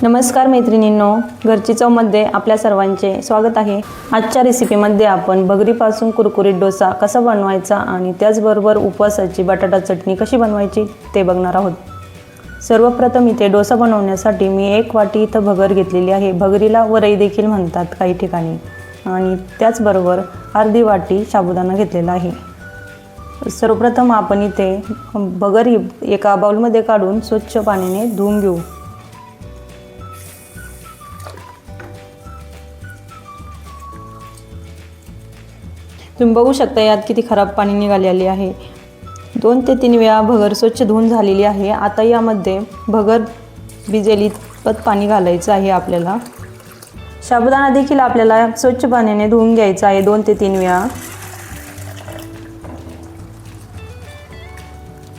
नमस्कार मैत्रिणींनो, घरची चवमध्ये आपल्या सर्वांचे स्वागत आहे। आजच्या रेसिपीमध्ये आपण भगरीपासून कुरकुरीत डोसा कसा बनवायचा आणि त्याचबरोबर उपवासाची बटाटा चटणी कशी बनवायची ते बघणार आहोत। सर्वप्रथम इथे डोसा बनवण्यासाठी मी 1 वाटी इथं भगर घेतलेली आहे। भगरीला वरई देखील म्हणतात काही ठिकाणी। आणि त्याचबरोबर अर्धी वाटी साबुदाणा घेतलेला आहे। सर्वप्रथम आपण इथे भगर ही एका बाउलमध्ये काढून स्वच्छ पाण्याने धुवून घेऊ। तुम्ही बघू शकता यात किती खराब पाणी निघालेले आहे। 2 ते 3 वेळा भगर स्वच्छ धुवून झालेली आहे। आता यामध्ये भगर भिजेल इतपत पाणी घालायचं आहे आपल्याला। साबुदाणा देखील आपल्याला स्वच्छ पाण्याने धुवून घ्यायचा आहे 2 ते 3 वेळा।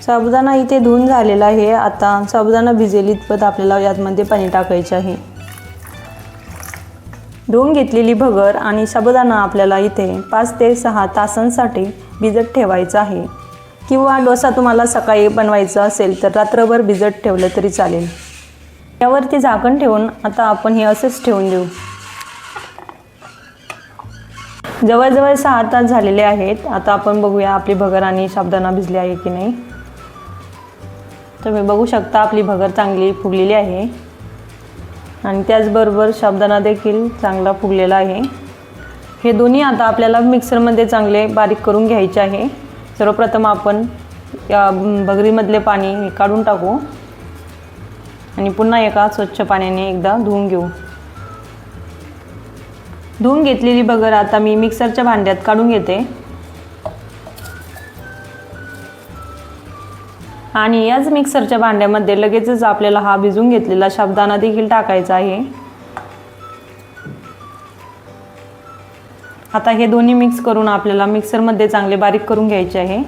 साबुदाणा इथे धुवून झालेला आहे। आता साबुदाणा भिजेल इतपत आपल्याला यामध्ये पाणी टाकायचे आहे। धुवून घेतलेली भगर आणि साबुदाणा आपल्याला इथे 5 ते 6 तासांसाठी भिजत ठेवायचा आहे। किंवा डोसा तुम्हाला सकाळी बनवायचा असेल तर रात्रभर भिजत ठेवलं तरी चालेल। यावरती झाकण ठेवून आता आपण हे असेच ठेवून देऊ। जवळजवळ 6 तास झालेले आहेत। आता आपण बघूया आपली भगर आणि साबुदाणा भिजले आहे की नाही। तुम्ही बघू शकता आपली भगर चांगली फुगलेली आहे आणि त्याचबरोबर साबुदाणा देखील चांगला फुगलेला आहे। हे दोन्ही आता आपल्याला मिक्सरमध्ये चांगले बारीक करून घ्यायचे आहे। सर्वप्रथम आपण या भगरीमधले पाणी काढून टाकू आणि पुन्हा एका स्वच्छ पाण्याने एकदा धुवून घेऊ। धुवून घेतलेली भगर आता मी मिक्सरच्या भांड्यात काढून घेते आणि याच मिक्सरच्या भांड्यामध्ये लगेचच आपल्याला हा भिजून घेतलेला साबुदाणा देखील टाकायचा आहे। आता हे दोन्ही मिक्स करून आपल्याला मिक्सरमध्ये चांगले बारीक करून घ्यायचे आहे।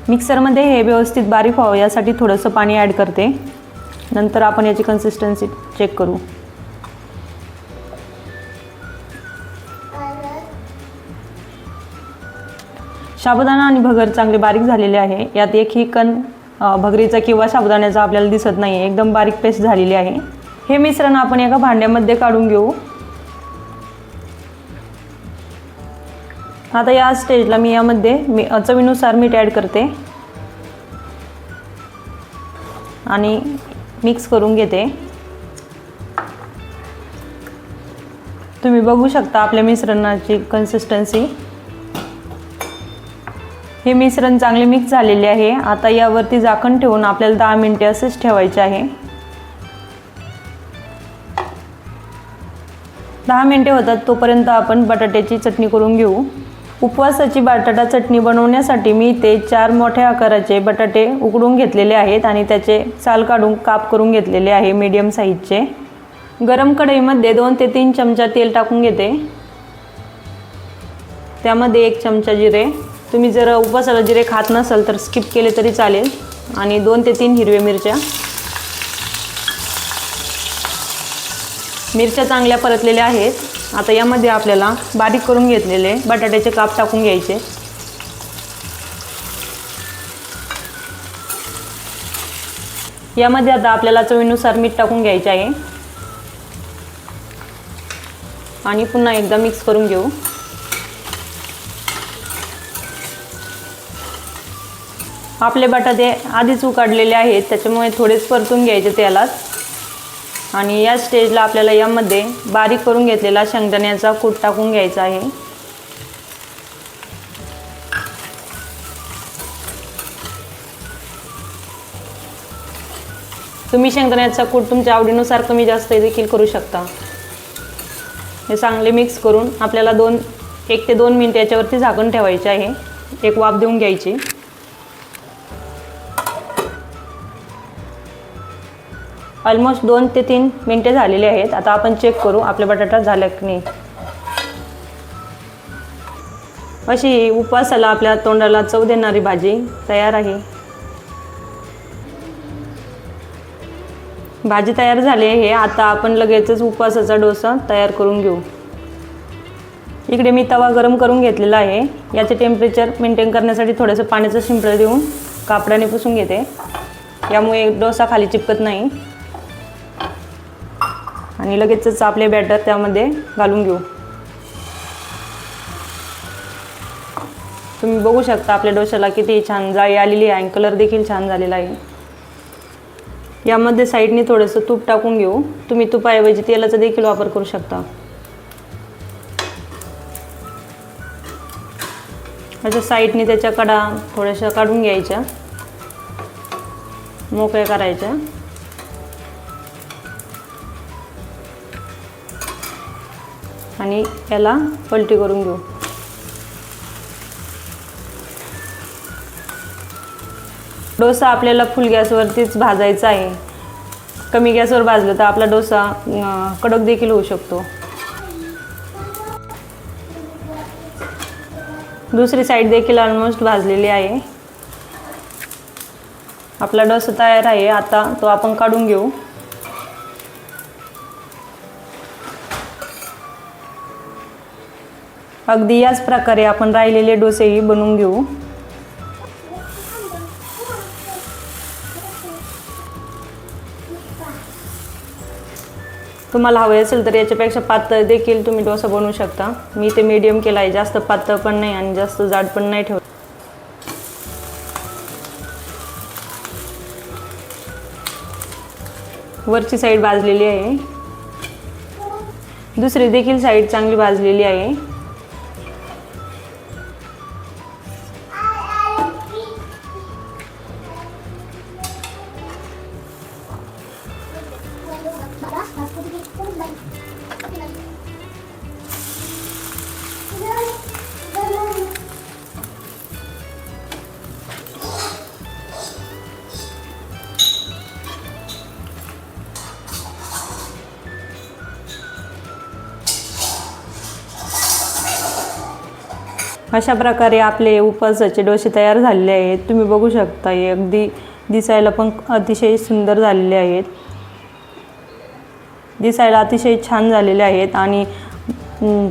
मिक्सरमध्ये हे व्यवस्थित बारीक व्हावं यासाठी थोडंसं पाणी ॲड करते। नंतर आपण याची कन्सिस्टन्सी चेक करू। साबुदाणा आणि भगर चांगले बारीक झालेले आहे। यात एकही कण भगरीचा किंवा साबुदाण्याचा आपल्याला दिसत नाही, एकदम बारीक पेस्ट झालेली आहे। हे मिश्रण आपण एका भांड्यामध्ये काढून घेऊ। आता या स्टेजला मी यामध्ये चवीनुसार मीठ ॲड करते आणि मिक्स करून घेते। तुम्ही बघू शकता आपल्या मिश्रणाची कन्सिस्टन्सी। हे मिश्रण चांगले मिक्स झालेले आहे। आता यावरती झाकण ठेवून आपल्याला 10 मिनिटे असेच ठेवायचे आहे। 10 मिनिटे होतात तोपर्यंत आपण बटाट्याची चटणी करून घेऊ। उपवासाची बटाटा चटणी बनवण्यासाठी मी इथे 4 मोठ्या आकाराचे बटाटे उकडून घेतलेले आहेत आणि त्याचे साल काढून काप करून घेतलेले आहे मीडियम साईजचे। गरम कढईमध्ये 2 ते 3 चमचा तेल टाकून घेते। त्यामध्ये 1 चमचा जिरे, तुम्ही जर उपवासाला जिरे खात नसाल तर स्किप केले तरी चालेल, आणि 2 ते 3 हिरव्या मिरच्या। मिरच्या चांगल्या परतलेल्या आहेत। आता यामध्ये आपल्याला बारीक करून घेतलेले बटाट्याचे काप टाकून घ्यायचे। यामध्ये आता आपल्याला चवीनुसार मीठ टाकून घ्यायचे आहे आणि पुन्हा एकदा मिक्स करून घेऊ। आपले बटाटे आधीच उकडलेले आहेत त्याच्यामुळे थोडेच परतून घ्यायचे तेलात। आणि या स्टेजला आपल्याला यामध्ये बारीक करून घेतलेला शेंगदाण्याचा कूट टाकून घ्यायचा आहे। तुम्ही शेंगदाण्याचा कूट तुमच्या आवडीनुसार कमी जास्त देखील करू शकता। हे चांगले मिक्स करून आपल्याला 1 ते 2 मिनिट याच्यावरती झाकण ठेवायचे आहे। एक वाफ देऊन घ्यायची। ऑलमोस्ट 2 ते 3 मिनिटे झालेले आहेत। आता आपण चेक करू आपले बटाटा झाला की नाही। अशी उपवासाला आपल्या तोंडाला चव देणारी भाजी तयार आहे। भाजी तयार झाली आहे। आता आपण लगेचच उपवासाचा डोसा तयार करून घेऊ। इकडे मी तवा गरम करून घेतलेला आहे। याचे टेम्परेचर मेंटेन करण्यासाठी थोडंसं पाण्याचं शिंपडं देऊन कापडाने पुसून घेते, यामुळे डोसा खाली चिपकत नाही। आणि लगेचच आपले बॅटर त्यामध्ये घालून घेऊ। तुम्ही बघू शकता आपल्या डोश्याला किती छान जाळी आलेली आहे आणि कलर देखील छान झालेला आहे। यामध्ये साईडने थोडंसं तूप टाकून घेऊ। तुम्ही तुपाऐवजी तेलाचा देखील वापर करू शकता। अशा साईडने त्याच्या कडा थोड्याशा काढून घ्यायच्या, मोकळ्या करायच्या आणि याला पलटी करून घेऊ। डोसा आपल्याला फुल गॅसवरतीच भाजायचा आहे। कमी गॅसवर भाजलं तर आपला डोसा कडक देखील होऊ शकतो। दुसरी साईड देखील ऑलमोस्ट भाजलेली आहे। आपला डोसा तयार आहे। आता तो आपण काढून घेऊ। अगदी याच प्रकारे आपण राहिलेले डोसेही बनवून घेऊ। तुम्हाला हवे असेल तर याच्यापेक्षा पातळ देखील तुम्ही डोसा बनवू शकता। मी ते मीडियम केला आहे, जास्त पातळ पण नाही आणि जास्त जाड पण नाही ठेवत। वरची साईड भाजलेली आहे, दुसरी देखील साईड चांगली भाजलेली आहे। अशा प्रकारे आपले उपवासाचे डोसे तयार झालेले आहेत। तुम्ही बघू शकता हे अगदी दिसायला पण अतिशय सुंदर झालेले आहेत, दिसायला अतिशय छान झालेले आहेत आणि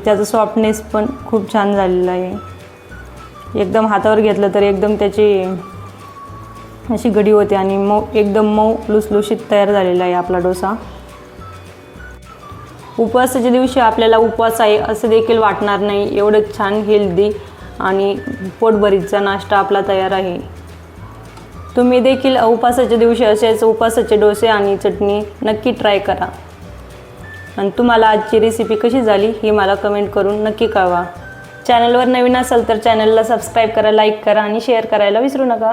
त्याचा सॉफ्टनेस पण खूप छान झालेला आहे। एकदम हातावर घेतलं तर एकदम त्याची अशी घडी होते आणि एकदम मऊ लुसलुशीत तयार झालेला आहे आपला डोसा। उपवासाच्या दिवशी आपल्याला उपवास आहे असं देखील वाटणार नाही, एवढं छान हेल्दी आणि पोटभरीचा नाश्ता आपला तयार आहे। तुम्ही देखील उपवासाच्या दिवशी असेच उपवासाचे डोसे आणि चटणी नक्की ट्राय करा आणि तुम्हाला आजची रेसिपी कशी झाली हे मला कमेंट करून नक्की कळवा। चॅनलवर नवीन असाल तर चॅनलला सबस्क्राईब करा, लाईक करा आणि शेअर करायला विसरू नका।